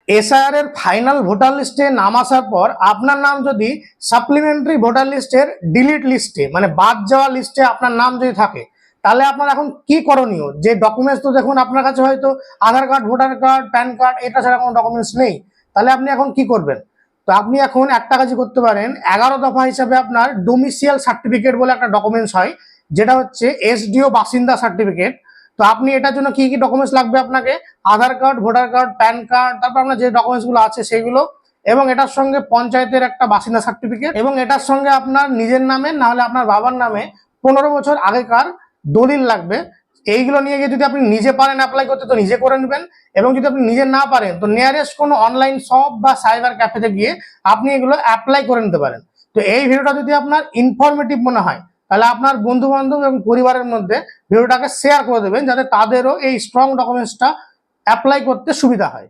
SIR এর final voter লিস্টে নাম আসার পর আপনার নাম যদি সাপ্লিমেন্টারি ভোটার লিস্টের ডিলিট লিস্টে মানে বাদ যাওয়া লিস্টে আপনার নাম যদি থাকে, তাহলে আপনার এখন কি করণীয়? যে ডকুমেন্টস তো দেখুন আপনার কাছে হয়তো Aadhaar card, voter card, PAN card, এটা ছাড়া কোনো ডকুমেন্টস নেই। তাহলে আপনি এখন কি করবেন? তো আপনি এখন একটা কাজই করতে পারেন। 11 দফা হিসাবে আপনার ডোমিসিয়াল সার্টিফিকেট বলে একটা ডকুমেন্টস হয়, যেটা হচ্ছে এসডিও বাসিন্দা সার্টিফিকেট। তো আপনি এটার জন্য কি কি ডকুমেন্টস লাগবে? আপনাকে Aadhaar card, voter card, PAN card, তারপর আপনার যে ডকুমেন্টস গুলো আছে সেগুলো, এবং এটার সঙ্গে পঞ্চায়েতের একটা বাসিন্দা সার্টিফিকেট, এবং এটার সঙ্গে আপনার নিজের নামে না হলে আপনার বাবার নামে 15 বছর আগেকার দলিল লাগবে। এইগুলো নিয়ে গিয়ে যদি আপনি নিজে পারেন অ্যাপ্লাই করতে তো নিজে করে নেবেন, এবং যদি আপনি নিজে না পারেন তো নিয়ারেস্ট কোনো অনলাইন শপ বা সাইবার ক্যাফেতে গিয়ে আপনি এগুলো অ্যাপ্লাই করে নিতে পারেন। তো এই ভিডিওটা যদি আপনার ইনফরমেটিভ মনে হয়, তাহলে আপনার বন্ধু বান্ধব এবং পরিবারের মধ্যে ভিডিওটাকে শেয়ার করে দেবেন, যাতে তাদেরও এই স্ট্রং ডকুমেন্টসটা অ্যাপ্লাই করতে সুবিধা হয়।